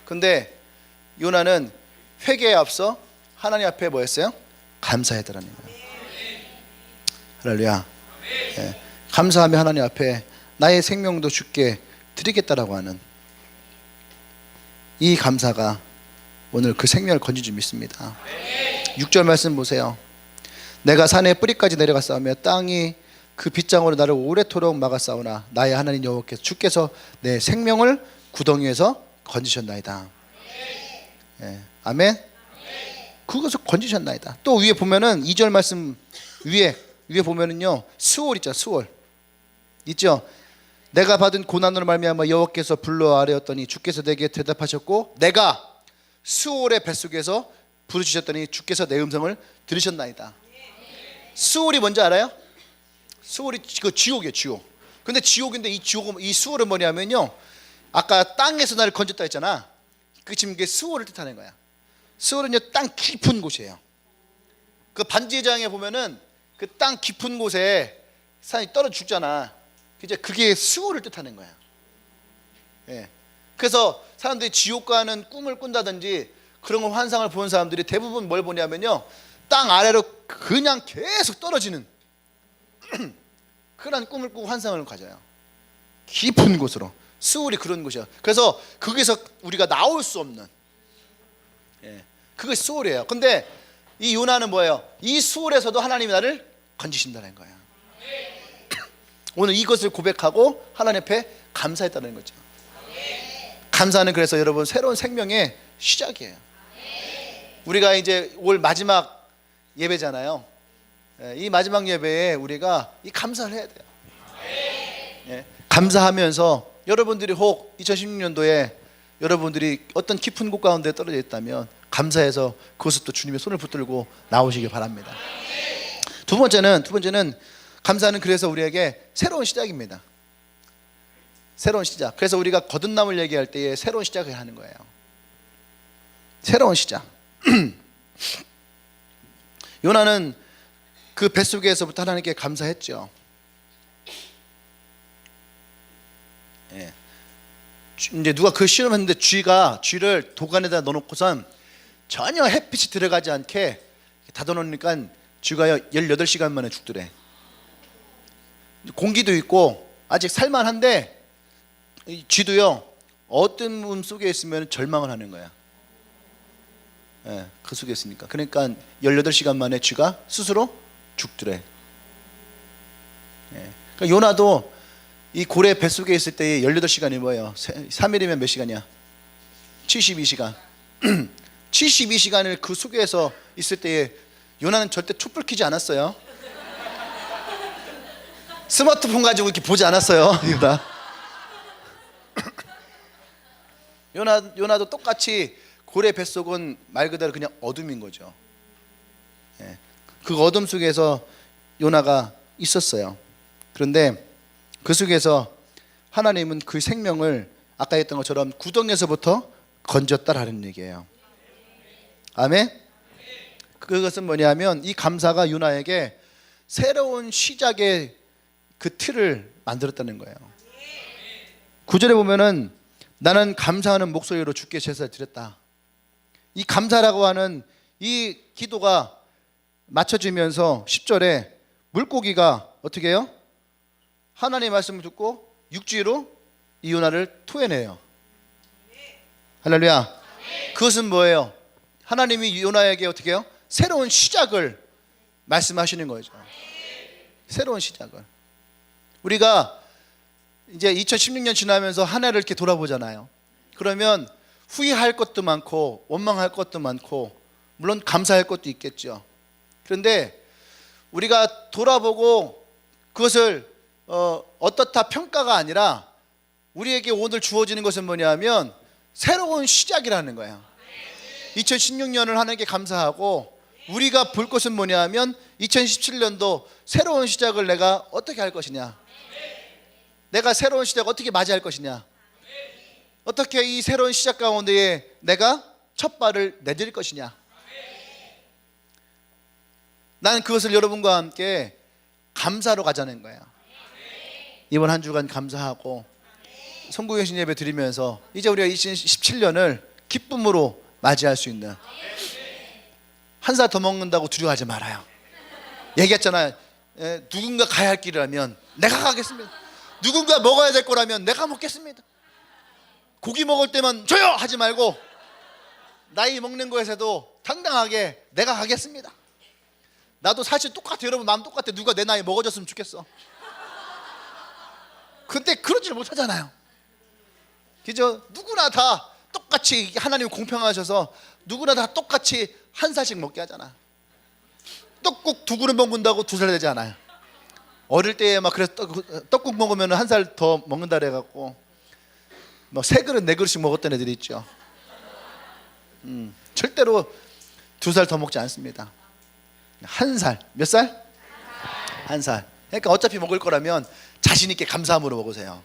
근데 요나는 회개에 앞서 하나님 앞에 뭐였어요? 감사했더라는 거예요. 할렐루야. 예. 감사하며 하나님 앞에 나의 생명도 주께 드리겠다라고 하는 이 감사가 오늘 그 생명을 건진 줄 믿습니다. 6절 말씀 보세요. 내가 산의 뿌리까지 내려갔사오며 땅이 그 빗장으로 나를 오래도록 막았사오나 나의 하나님 여호와께서 주께서 내 생명을 구덩이에서 건지셨나이다. 예. 아멘. 그것을 건지셨나이다. 또 위에 보면은 2절 말씀 위에 보면은요, 스올 있죠. 스올 있죠. 내가 받은 고난으로 말미암아 여호와께서 불러 아뢰었더니 주께서 내게 대답하셨고, 내가 스올의 뱃속에서 부르짖었더니 주께서 내 음성을 들으셨나이다. 스올이 뭔지 알아요? 스올이 그 지옥이에요, 지옥. 근데 지옥인데 이 스올은 뭐냐면요, 아까 땅에서 나를 건졌다 했잖아. 그 지금 이게 스올을 뜻하는 거야. 스올은요, 땅 깊은 곳이에요. 그 반지의 장에 보면은 그 땅 깊은 곳에 사람이 떨어져 죽잖아. 이제 그게 스올을 뜻하는 거야. 예. 그래서 사람들이 지옥 가는 꿈을 꾼다든지 그런 거 환상을 보는 사람들이 대부분 뭘 보냐면요, 땅 아래로 그냥 계속 떨어지는 그런 꿈을 꾸고 환상을 가져요. 깊은 곳으로. 수울이 그런 곳이야. 그래서 거기서 우리가 나올 수 없는, 그게 수울이에요. 근데 이 요나는 뭐예요? 이 수울에서도 하나님이 나를 건지신다는 거예요. 오늘 이것을 고백하고 하나님 앞에 감사했다는 거죠. 감사는 그래서 여러분 새로운 생명의 시작이에요. 우리가 이제 올 마지막 예배잖아요. 이 마지막 예배에 우리가 이 감사를 해야 돼요. 감사하면서 여러분들이 혹 2016년도에 여러분들이 어떤 깊은 곳 가운데 떨어져 있다면 감사해서 그것을 또 주님의 손을 붙들고 나오시길 바랍니다. 두 번째는 감사는 그래서 우리에게 새로운 시작입니다. 새로운 시작. 그래서 우리가 거듭남을 얘기할 때에 새로운 시작을 하는 거예요. 새로운 시작. 요나는 그 뱃속에서부터 하나님께 감사했죠. 이제 누가 그 실험했는데 쥐를 도간에다 넣어놓고선 전혀 햇빛이 들어가지 않게 닫아놓으니까 쥐가 18시간 만에 죽더래. 공기도 있고 아직 살만한데 이 쥐도요, 어둠 속에 있으면 절망을 하는 거야. 그 속에 있으니까. 그러니까 18시간 만에 쥐가 스스로 죽더래. 그러니까 요나도 이 고래 뱃속에 있을 때 18시간이 뭐예요? 3일이면 몇 시간이야? 72시간. 72시간을 그 속에서 있을 때에 요나는 절대 촛불 켜지 않았어요. 스마트폰 가지고 이렇게 보지 않았어요. 요나도 똑같이 고래 뱃속은 말 그대로 그냥 어둠인 거죠. 그 어둠 속에서 요나가 있었어요. 그런데 그 속에서 하나님은 그 생명을 아까 했던 것처럼 구덩이에서부터 건졌다라는 얘기예요. 아멘. 그것은 뭐냐면 이 감사가 요나에게 새로운 시작의 그 틀을 만들었다는 거예요. 9절에 보면은 나는 감사하는 목소리로 주께 제사를 드렸다. 이 감사라고 하는 이 기도가 맞춰지면서 10절에 물고기가 어떻게 해요? 하나님의 말씀을 듣고 육지로 이 요나를 토해내요. 할렐루야. 그것은 뭐예요? 하나님이 요나에게 어떻게 해요? 새로운 시작을 말씀하시는 거죠. 새로운 시작을. 우리가 이제 2016년 지나면서 한 해를 이렇게 돌아보잖아요. 그러면 후회할 것도 많고 원망할 것도 많고 물론 감사할 것도 있겠죠. 그런데 우리가 돌아보고 그것을 어떻다 평가가 아니라 우리에게 오늘 주어지는 것은 뭐냐면 새로운 시작이라는 거예요. 2016년을 하나님께 감사하고 우리가 볼 것은 뭐냐면 2017년도 새로운 시작을 내가 어떻게 할 것이냐, 내가 새로운 시작 어떻게 맞이할 것이냐, 어떻게 이 새로운 시작 가운데에 내가 첫 발을 내딜 것이냐. 나는 그것을 여러분과 함께 감사로 가자는 거예요. 이번 한 주간 감사하고 성구경신 예배 드리면서 이제 우리가 2017년을 기쁨으로 맞이할 수 있는, 한 살 더 먹는다고 두려워하지 말아요. 얘기했잖아요. 누군가 가야 할 길이라면 내가 가겠습니다. 누군가 먹어야 될 거라면 내가 먹겠습니다. 고기 먹을 때만 줘요 하지 말고 나이 먹는 거에서도 당당하게 내가 가겠습니다. 나도 사실 똑같아. 여러분 마음 똑같아. 누가 내 나이 먹어줬으면 좋겠어. 근데 그러지를 못하잖아요. 그죠? 누구나 다 똑같이 하나님 공평하셔서 누구나 다 똑같이 한 살씩 먹게 하잖아. 떡국 두 그릇 먹는다고 2살 되지 않아요. 어릴 때에 막 그래서 떡국 먹으면 한 살 더 먹는다 그래갖고 뭐 3그릇 4그릇씩 먹었던 애들이 있죠. 절대로 2살 더 먹지 않습니다. 한 살. 몇 살? 한 살. 그러니까 어차피 먹을 거라면 자신 있게 감사함으로 먹으세요.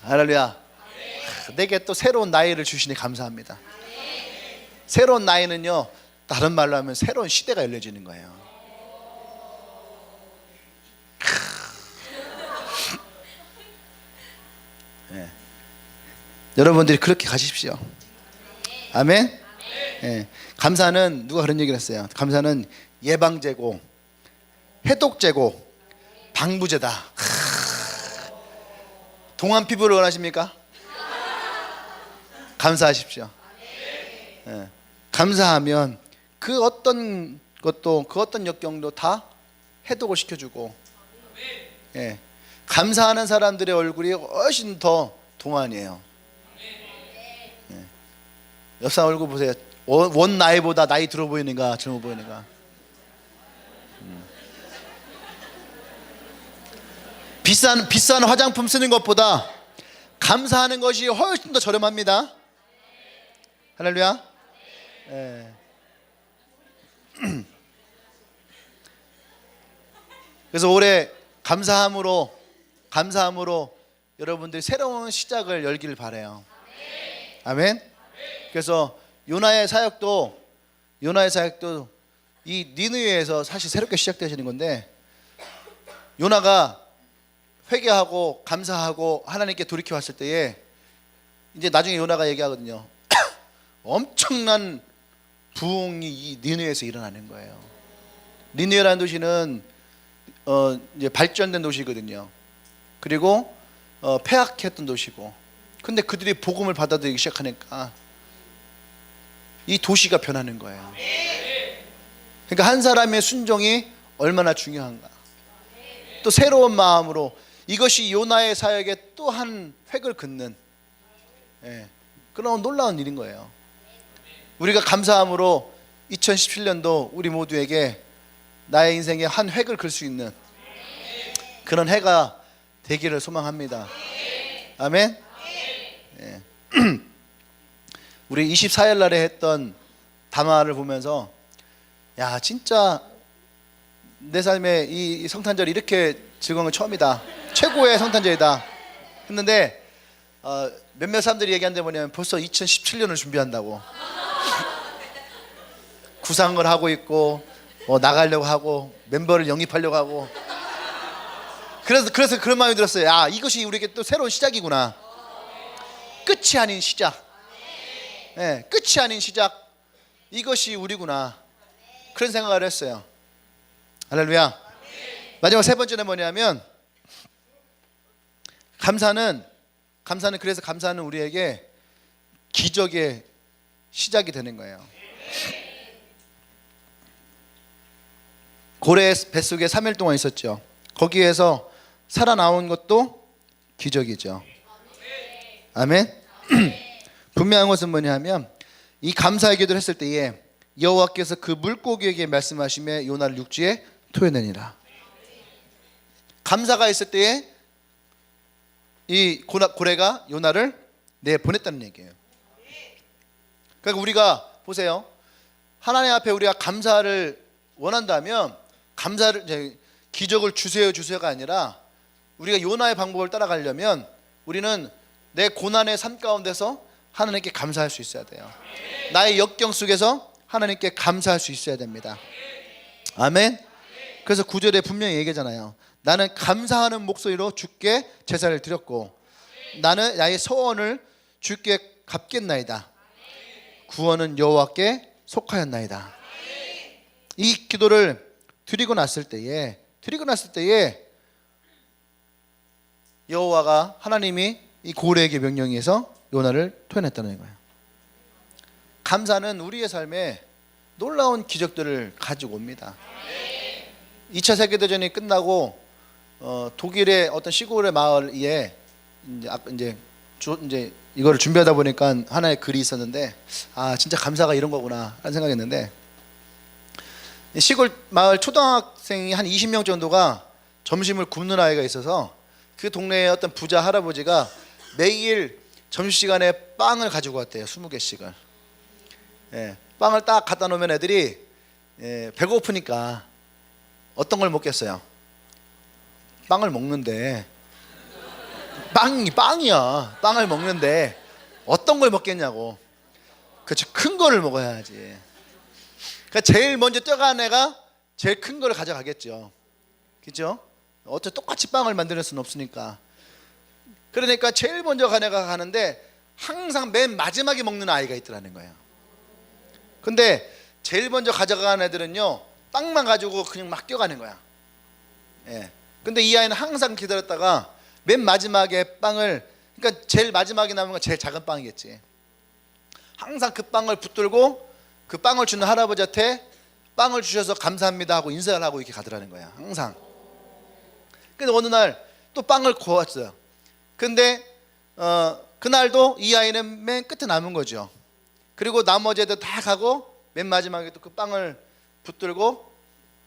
할렐루야. 내게 또 새로운 나이를 주시니 감사합니다. 새로운 나이는요, 다른 말로 하면 새로운 시대가 열려지는 거예요. 여러분들이 그렇게 가십시오. 아멘. 예. 감사는 누가 그런 얘기를 했어요. 감사는 예방제고 해독제고 방부제다. 동안 피부를 원하십니까? 감사하십시오. 예. 감사하면 그 어떤 것도 그 어떤 역경도 다 해독을 시켜주고, 예. 감사하는 사람들의 얼굴이 훨씬 더 동안이에요. 예. 옆 사람 얼굴 보세요. 원 나이보다 나이 들어 보이는가 젊어 보이는가. 비싼 화장품 쓰는 것보다 감사하는 것이 훨씬 더 저렴합니다. 할렐루야. 예. 그래서 올해 감사함으로 여러분들이 새로운 시작을 열기를 바라요. 아멘. 그래서 요나의 사역도 이 니느웨에서 사실 새롭게 시작되시는 건데, 요나가 회개하고 감사하고 하나님께 돌이켜 왔을 때에 이제 나중에 요나가 얘기하거든요. 엄청난 부흥이 이 니느웨에서 일어나는 거예요. 니느웨라는 도시는 이제 발전된 도시거든요. 그리고 폐악했던 도시고, 근데 그들이 복음을 받아들이기 시작하니까 이 도시가 변하는 거예요. 그러니까 한 사람의 순종이 얼마나 중요한가. 또 새로운 마음으로, 이것이 요나의 사역에 또 한 획을 긋는, 예, 그런 놀라운 일인 거예요. 우리가 감사함으로 2017년도 우리 모두에게 나의 인생에 한 획을 긋을 수 있는 그런 해가 되기를 소망합니다. 아멘. 예. 우리 24일 날에 했던 담화를 보면서, 야, 진짜 내 삶에 이 성탄절이 이렇게 즐거운 건 처음이다. 최고의 성탄절이다 했는데, 몇몇 사람들이 얘기하는데 뭐냐면 벌써 2017년을 준비한다고. 구상을 하고 있고, 나가려고 하고, 멤버를 영입하려고 하고. 그래서 그런 마음이 들었어요. 야, 이것이 우리에게 또 새로운 시작이구나. 끝이 아닌 시작. 네, 끝이 아닌 시작. 이것이 우리구나. 그런 생각을 했어요. 할렐루야. 마지막 세 번째는 뭐냐면, 감사는 우리에게 기적의 시작이 되는 거예요. 고래 뱃속에 3일 동안 있었죠. 거기에서 살아나온 것도 기적이죠. 아멘. 분명한 것은 뭐냐면, 이 감사의 기도를 했을 때에 여호와께서 그 물고기에게 말씀하시며 요나를 육지에 토해내니라. 감사가 있을 때에 이 고래가 요나를 내보냈다는 얘기예요. 그러니까 우리가 보세요. 하나님 앞에 우리가 감사를 원한다면, 기적을 주세요가 아니라, 우리가 요나의 방법을 따라가려면 우리는 내 고난의 삶 가운데서 하나님께 감사할 수 있어야 돼요. 나의 역경 속에서 하나님께 감사할 수 있어야 됩니다. 아멘. 그래서 9절에 분명히 얘기하잖아요. 나는 감사하는 목소리로 주께 제사를 드렸고, 나는 나의 소원을 주께 갚겠나이다. 구원은 여호와께 속하였나이다. 이 기도를 드리고 났을 때에 여호와가, 하나님이 이 고래에게 명령해서 요나를 토해냈다는 거예요. 감사는 우리의 삶에 놀라운 기적들을 가지고 옵니다. 2차 세계대전이 끝나고 독일의 어떤 시골의 마을에 이제 이거를 준비하다 보니까 하나의 글이 있었는데, 아, 진짜 감사가 이런 거구나 하는 생각했는데, 시골 마을 초등학생이 한 20명 정도가 점심을 굶는 아이가 있어서 그 동네의 어떤 부자 할아버지가 매일 점심시간에 빵을 가지고 왔대요. 20개씩을. 예, 빵을 딱 갖다 놓으면 애들이 배고프니까 어떤 걸 먹겠어요? 빵을 먹는데, 빵이야. 빵을 먹는데 어떤 걸 먹겠냐고. 그렇죠. 큰 거를 먹어야지. 그러니까 제일 먼저 뛰어가는 애가 제일 큰 거를 가져가겠죠. 그렇죠? 어차피 똑같이 빵을 만들 수는 없으니까. 그러니까 제일 먼저 간 애가 가는데, 항상 맨 마지막에 먹는 아이가 있더라는 거예요. 근데 제일 먼저 가져가는 애들은요, 빵만 가지고 그냥 막 뛰어가는 거야. 예. 근데 이 아이는 항상 기다렸다가 맨 마지막에 빵을, 그러니까 제일 마지막에 남은 건 제일 작은 빵이겠지. 항상 그 빵을 붙들고 그 빵을 주는 할아버지한테 빵을 주셔서 감사합니다 하고 인사를 하고 이렇게 가더라는 거야, 항상. 근데 어느 날 또 빵을 구웠어요. 근데 그날도 이 아이는 맨 끝에 남은 거죠. 그리고 나머지 애들 다 가고 맨 마지막에 또 그 빵을 붙들고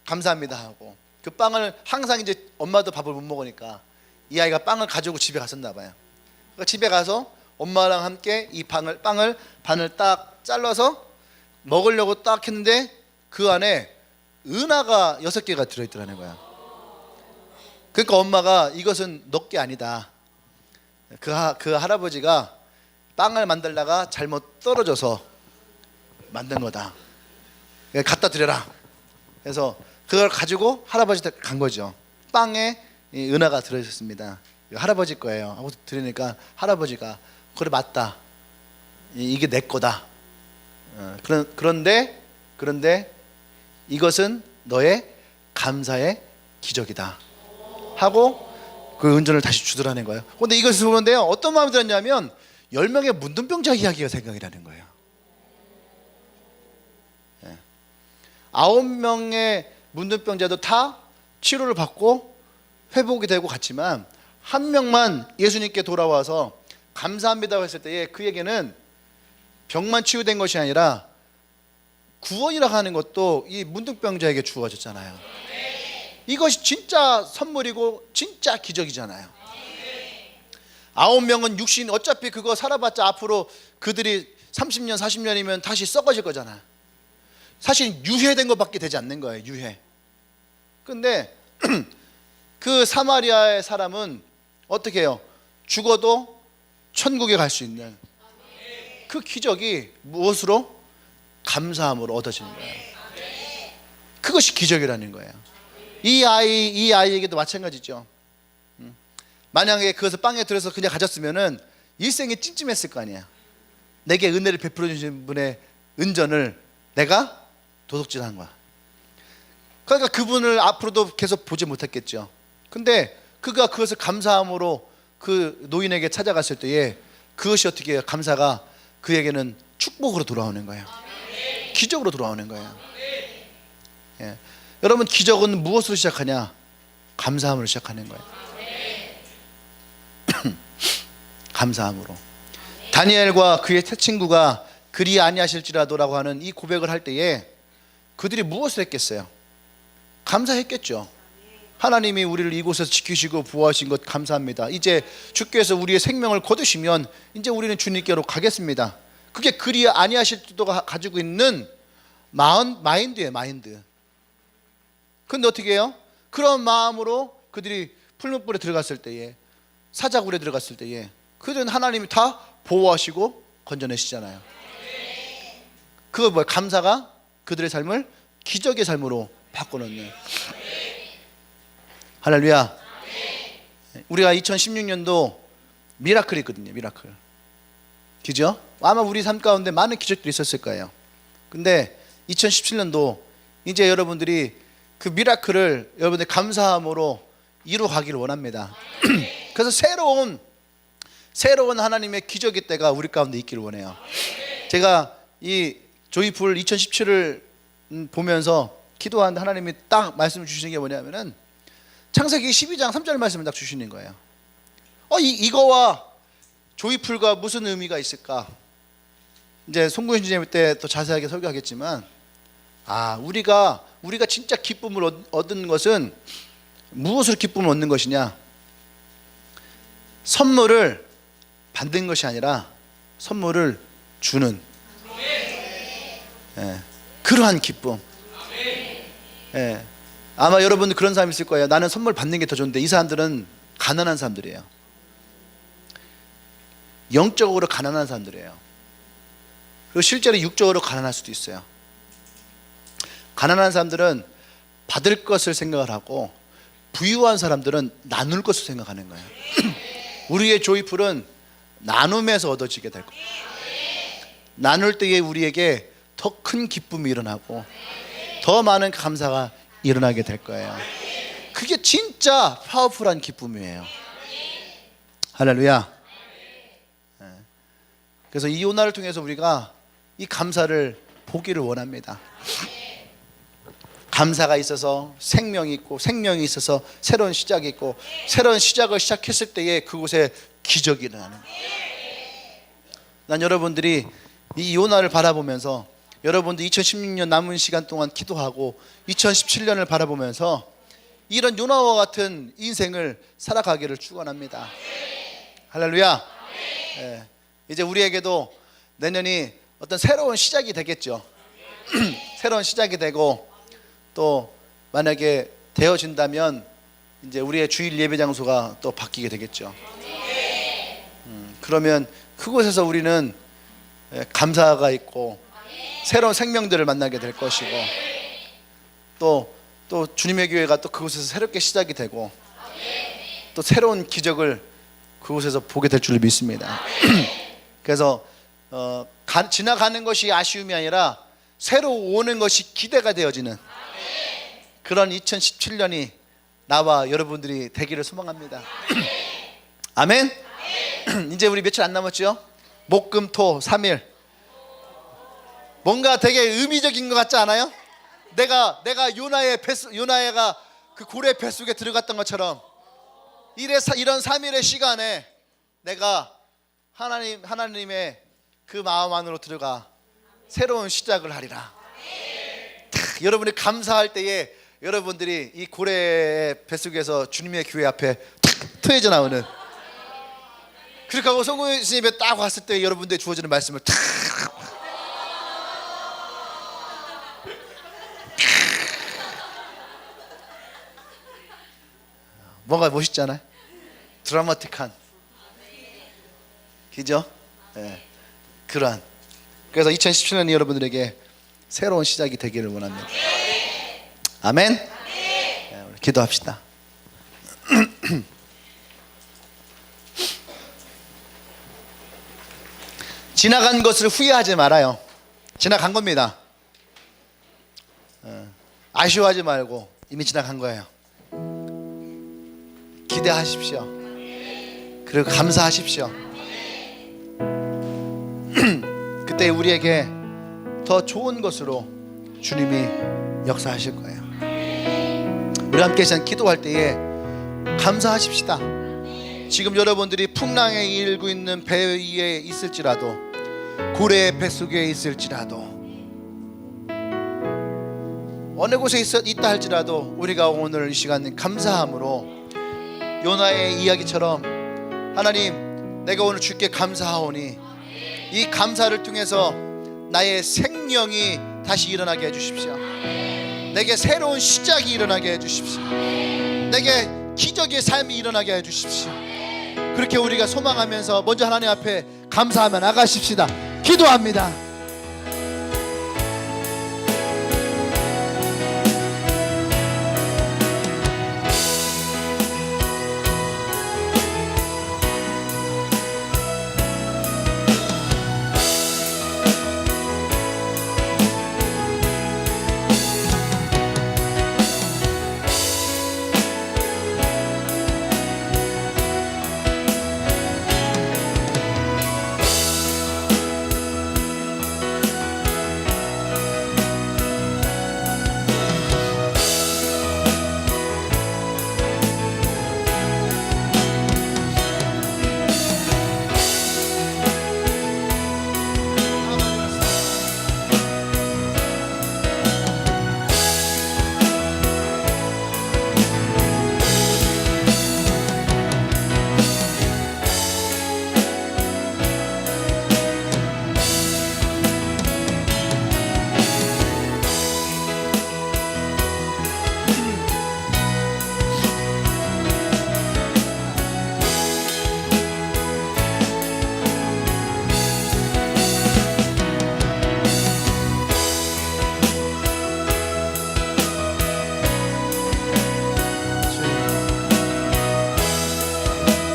감사합니다 하고, 그 빵을 항상 이제 엄마도 밥을 못 먹으니까 이 아이가 빵을 가지고 집에 갔었나 봐요. 그러니까 집에 가서 엄마랑 함께 이 빵을 반을 딱 잘라서 먹으려고 딱 했는데 그 안에 은하가 6개가 들어있더라는 거야. 그러니까 엄마가 이것은 너게 아니다. 그 할아버지가 빵을 만들다가 잘못 떨어져서 만든 거다. 갖다 드려라. 그래서 그걸 가지고 할아버지한테 간 거죠. 빵에 이 은하가 들어있었습니다. 할아버지 거예요 하고 들으니까 할아버지가 그래 맞다. 이게 내 거다. 그런데 이것은 너의 감사의 기적이다 하고 그 은전을 다시 주더라는 거예요. 그런데 이것을 보는데요, 어떤 마음이 들었냐면 10명의 문둥병자 이야기가 생각이 나는 거예요. 9명의 문둥병자도 다 치료를 받고 회복이 되고 갔지만 한 명만 예수님께 돌아와서 감사합니다 했을 때에 그에게는 병만 치유된 것이 아니라 구원이라고 하는 것도 이 문둥병자에게 주어졌잖아요. 이것이 진짜 선물이고 진짜 기적이잖아요. 9명은 육신, 어차피 그거 살아봤자 앞으로 그들이 30년 40년이면 다시 썩어질 거잖아. 사실 유해된 것밖에 되지 않는 거예요. 유해. 근데 그 사마리아의 사람은 어떻게 해요? 죽어도 천국에 갈 수 있는 그 기적이 무엇으로? 감사함으로 얻어지는 거예요. 그것이 기적이라는 거예요. 이 아이에게도 마찬가지죠. 만약에 그것을 빵에 들어서 그냥 가졌으면은 일생이 찜찜했을 거 아니야. 내게 은혜를 베풀어 주신 분의 은전을 내가 도둑질한 거야. 그러니까 그분을 앞으로도 계속 보지 못했겠죠. 근데 그가 그것을 감사함으로 그 노인에게 찾아갔을 때에 그것이 어떻게 해요? 감사가 그에게는 축복으로 돌아오는 거예요. 기적으로 돌아오는 거예요. 예. 여러분, 기적은 무엇으로 시작하냐? 감사함으로 시작하는 거예요. 감사함으로. 다니엘과 그의 세 친구가 그리 아니하실지라도라고 하는 이 고백을 할 때에 그들이 무엇을 했겠어요? 감사했겠죠. 하나님이 우리를 이곳에서 지키시고 보호하신 것 감사합니다. 이제 주께서 우리의 생명을 거두시면 이제 우리는 주님께로 가겠습니다. 그게 그리 아니하실지도가 가지고 있는 마인드예요. 마인드. 근데 어떻게 해요? 그런 마음으로 그들이 풀무불에 들어갔을 때에, 사자굴에 들어갔을 때에 그들은 하나님이 다 보호하시고 건져내시잖아요. 그거 뭐야? 감사가 그들의 삶을 기적의 삶으로 바꿔놓는. 할렐루야. 우리가 2016년도 미라클이 있거든요. 미라클. 그죠? 아마 우리 삶 가운데 많은 기적들이 있었을 거예요. 근데 2017년도 이제 여러분들이 그 미라클을 여러분들 감사함으로 이루어가기를 원합니다. 그래서 새로운 하나님의 기적의 때가 우리 가운데 있기를 원해요. 제가 이 조이풀 2017을 보면서 기도하는데 하나님이 딱 말씀을 주시는 게 뭐냐면은 창세기 12장 3절 말씀을 딱 주시는 거예요. 이거와 조이풀과 무슨 의미가 있을까? 이제 송구현 주님 때 또 자세하게 설교하겠지만, 우리가 진짜 기쁨을 얻는 것은 무엇으로 기쁨을 얻는 것이냐? 선물을 받는 것이 아니라 선물을 주는, 그러한 기쁨. 아마 여러분들 그런 사람이 있을 거예요. 나는 선물 받는 게 더 좋은데. 이 사람들은 가난한 사람들이에요. 영적으로 가난한 사람들이에요. 그리고 실제로 육적으로 가난할 수도 있어요. 가난한 사람들은 받을 것을 생각을 하고, 부유한 사람들은 나눌 것을 생각하는 거예요. 우리의 조이풀은 나눔에서 얻어지게 될 겁니다. 나눌 때에 우리에게 더 큰 기쁨이 일어나고 더 많은 감사가 일어나게 될 거예요. 그게 진짜 파워풀한 기쁨이에요. 할렐루야. 그래서 이 요나를 통해서 우리가 이 감사를 보기를 원합니다. 감사가 있어서 생명이 있고, 생명이 있어서 새로운 시작이 있고, 새로운 시작을 시작했을 때에 그곳에 기적이 일어나는 거예요. 난 여러분들이 이 요나를 바라보면서, 여러분들 2016년 남은 시간 동안 기도하고 2017년을 바라보면서 이런 요나와 같은 인생을 살아가기를 축원합니다. 할렐루야. 네. 이제 우리에게도 내년이 어떤 새로운 시작이 되겠죠. 새로운 시작이 되고, 또 만약에 되어진다면 이제 우리의 주일 예배 장소가 또 바뀌게 되겠죠. 그러면 그곳에서 우리는 감사가 있고 새로운 생명들을 만나게 될 것이고, 또 주님의 교회가 또 그곳에서 새롭게 시작이 되고, 또 새로운 기적을 그곳에서 보게 될 줄 믿습니다. 그래서 지나가는 것이 아쉬움이 아니라 새로 오는 것이 기대가 되어지는 그런 2017년이 나와 여러분들이 되기를 소망합니다. 아멘. 이제 우리 며칠 안 남았죠? 목, 금, 토 3일. 뭔가 되게 의미적인 것 같지 않아요? 내가 요나가 그 고래 뱃속에 들어갔던 것처럼 이런 3일의 시간에 내가 하나님의 그 마음 안으로 들어가 새로운 시작을 하리라. 여러분이 감사할 때에 여러분들이 이 고래의 뱃속에서 주님의 교회 앞에 트여져 나오는, 그렇게 하고 성공의 스님에 딱 왔을 때 여러분들이 주어지는 말씀을 탁 뭔가 멋있잖아요. 드라마틱한, 그죠? 네. 그러한, 그래서 2017년이 여러분들에게 새로운 시작이 되기를 원합니다. 아멘. 네, 우리 기도합시다. 지나간 것을 후회하지 말아요. 지나간 겁니다. 아쉬워하지 말고 이미 지나간 거예요. 기대하십시오. 그리고 감사하십시오. 그때 우리에게 더 좋은 것으로 주님이 역사하실 거예요. 우리 함께 기도할 때에 감사하십시다. 지금 여러분들이 풍랑에 일고 있는 배 위에 있을지라도, 고래의 뱃속에 있을지라도, 어느 곳에 있다 할지라도 우리가 오늘 이 시간 감사함으로 요나의 이야기처럼, 하나님 내가 오늘 주께 감사하오니 이 감사를 통해서 나의 생명이 다시 일어나게 해주십시오. 내게 새로운 시작이 일어나게 해주십시오. 내게 기적의 삶이 일어나게 해주십시오. 그렇게 우리가 소망하면서 먼저 하나님 앞에 감사하며 나가십시다. 기도합니다.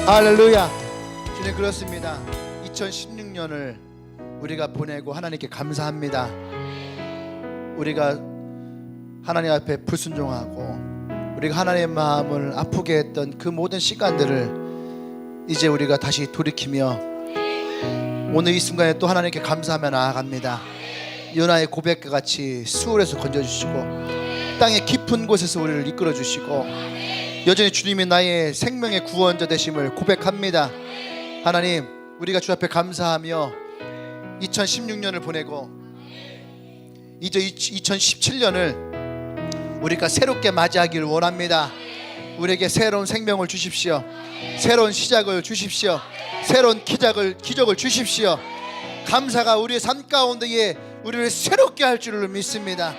할렐루야. 주님, 그렇습니다. 2016년을 우리가 보내고 하나님께 감사합니다. 우리가 하나님 앞에 불순종하고 우리가 하나님의 마음을 아프게 했던 그 모든 시간들을 이제 우리가 다시 돌이키며 오늘 이 순간에 또 하나님께 감사하며 나아갑니다. 요나의 고백과 같이 수월에서 건져주시고 땅의 깊은 곳에서 우리를 이끌어주시고 여전히 주님이 나의 생명의 구원자 되심을 고백합니다. 하나님, 우리가 주 앞에 감사하며 2016년을 보내고 이제 2017년을 우리가 새롭게 맞이하기를 원합니다. 우리에게 새로운 생명을 주십시오. 새로운 시작을 주십시오. 새로운 기적을 주십시오. 감사가 우리의 삶 가운데에 우리를 새롭게 할 줄을 믿습니다.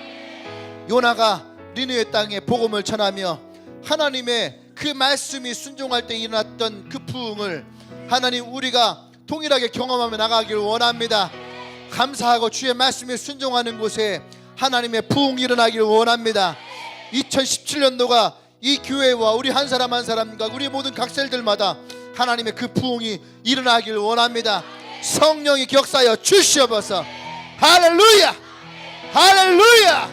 요나가 니느웨 땅에 복음을 전하며 하나님의 그 말씀이 순종할 때 일어났던 그 부흥을 하나님, 우리가 동일하게 경험하며 나가기를 원합니다. 감사하고 주의 말씀에 순종하는 곳에 하나님의 부흥이 일어나기를 원합니다. 2017년도가 이 교회와 우리 한 사람 한 사람과 우리 모든 각셀들마다 하나님의 그 부흥이 일어나기를 원합니다. 성령이 격사하여 주시옵소서. 할렐루야, 할렐루야.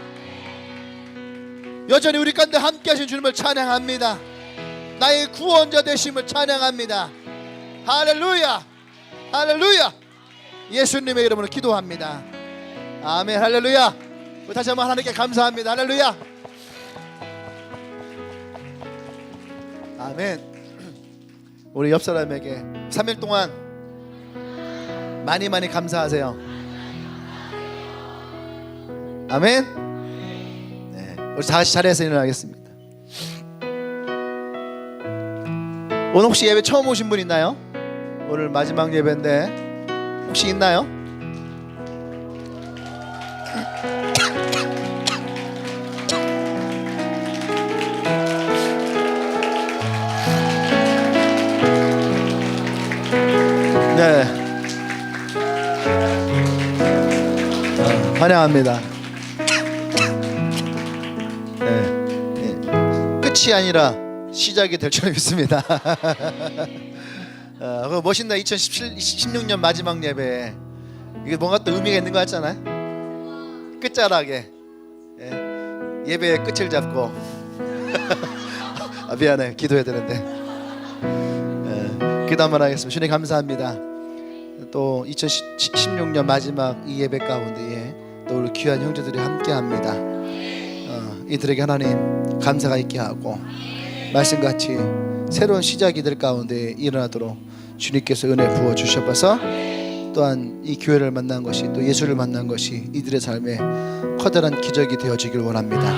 여전히 우리 가운데 함께 하신 주님을 찬양합니다. 나의 구원자 되심을 찬양합니다. 할렐루야, 할렐루야. 예수님의 이름으로 기도합니다. 아멘. 할렐루야. 다시 한번 하나님께 감사합니다. 할렐루야. 아멘. 우리 옆 사람에게 3일 동안 많이 감사하세요. 아멘. 네, 우리 다 같이 자리에서 일어나겠습니다. 오늘 혹시 예배 처음 오신 분 있나요? 오늘 마지막 예배인데 혹시 있나요? 네, 환영합니다. 네, 끝이 아니라 시작이 될 줄 믿습니다. 멋있다. 2016년 마지막 예배, 이게 뭔가 또 의미가 있는 것 같잖아요. 끝자락에 예배의 끝을 잡고 미안해, 기도해야 되는데 기도 한번 하겠습니다. 주님 감사합니다. 또 2016년 마지막 이 예배 가운데에 또 우리 귀한 형제들이 함께합니다. 이들에게 하나님 감사가 있게 하고 말씀같이 새로운 시작이 될 가운데 일어나도록 주님께서 은혜 부어 주셔서 또한 이 교회를 만난 것이 또 예수를 만난 것이 이들의 삶에 커다란 기적이 되어지길 원합니다.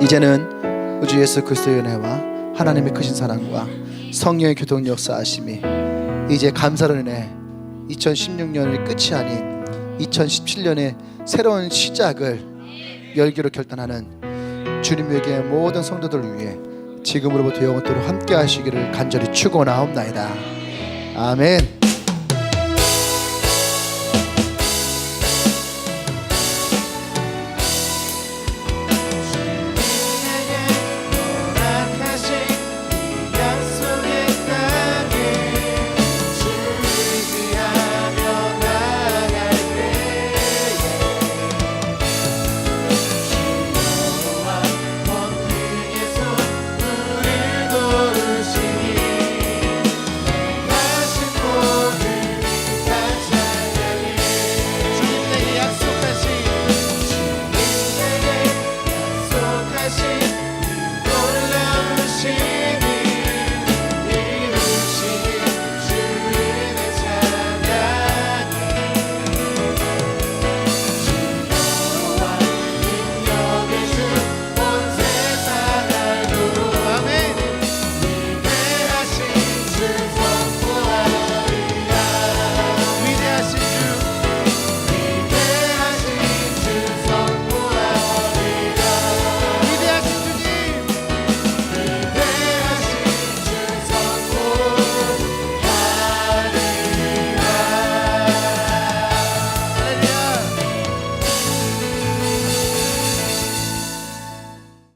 이제는 우주 예수 그리스도의 은혜와 하나님의 크신 사랑과 성령의 교통 역사하심이 이제 감사로 인해 2016년의 끝이 아닌 2017년의 새로운 시작을 열기로 결단하는 주님에게 모든 성도들을 위해 지금으로부터 영원토록 함께 하시기를 간절히 축원하옵나이다. 아멘.